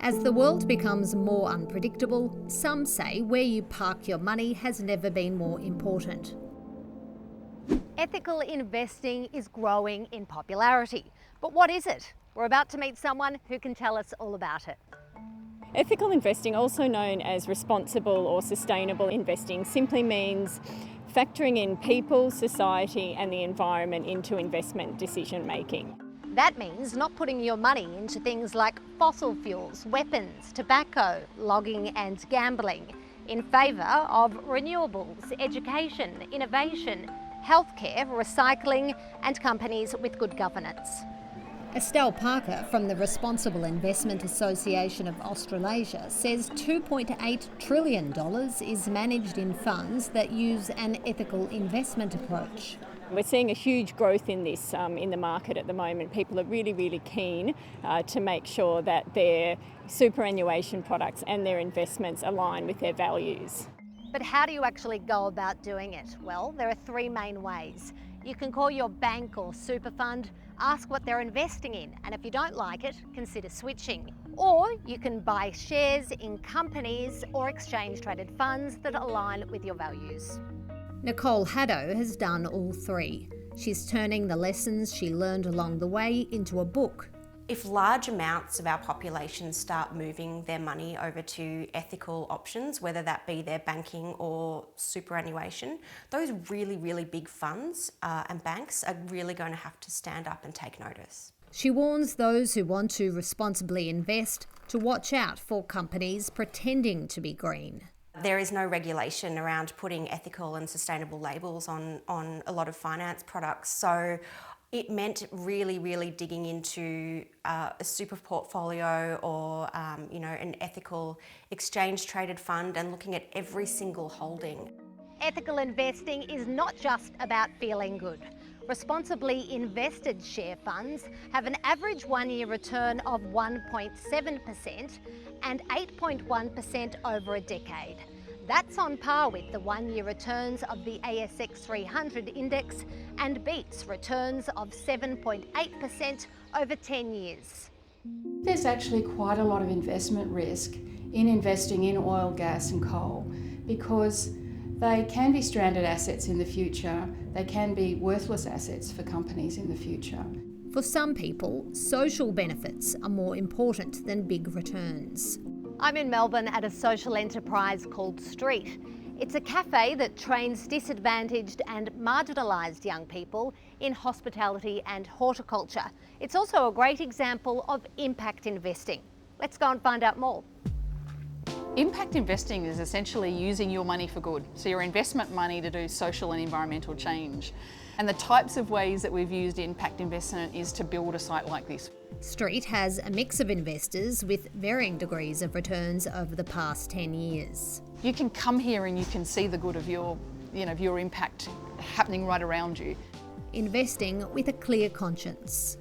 As the world becomes more unpredictable, some say where you park your money has never been more important. Ethical investing is growing in popularity. But what is it? We're about to meet someone who can tell us all about it. Ethical investing, also known as responsible or sustainable investing, simply means factoring in people, society and the environment into investment decision making. That means not putting your money into things like fossil fuels, weapons, tobacco, logging and gambling, in favour of renewables, education, innovation, healthcare, recycling and companies with good governance. Estelle Parker from the Responsible Investment Association of Australasia says $2.8 trillion is managed in funds that use an ethical investment approach. We're seeing a huge growth in this in the market at the moment. People are really keen to make sure that their superannuation products and their investments align with their values. But how do you actually go about doing it? Well, there are three main ways. You can call your bank or super fund, ask what they're investing in, and if you don't like it, consider switching. Or you can buy shares in companies or exchange-traded funds that align with your values. Nicole Haddo has done all three. She's turning the lessons she learned along the way into a book. If large amounts of our population start moving their money over to ethical options, whether that be their banking or superannuation, those really big funds and banks are really going to have to stand up and take notice. She warns those who want to responsibly invest to watch out for companies pretending to be green. There is no regulation around putting ethical and sustainable labels on a lot of finance products, so it meant really digging into a super portfolio or an ethical exchange-traded fund and looking at every single holding. Ethical investing is not just about feeling good. Responsibly invested share funds have an average one-year return of 1.7% and 8.1% over a decade. That's on par with the one-year returns of the ASX 300 index and beats returns of 7.8% over 10 years. There's actually quite a lot of investment risk in investing in oil, gas and coal because they can be stranded assets in the future. They can be worthless assets for companies in the future. For some people, social benefits are more important than big returns. I'm in Melbourne at a social enterprise called Street. It's a cafe that trains disadvantaged and marginalised young people in hospitality and horticulture. It's also a great example of impact investing. Let's go and find out more. Impact investing is essentially using your money for good, so your investment money to do social and environmental change. And the types of ways that we've used impact investment is to build a site like this. Street has a mix of investors with varying degrees of returns over the past 10 years. You can come here and you can see the good of your impact happening right around you. Investing with a clear conscience.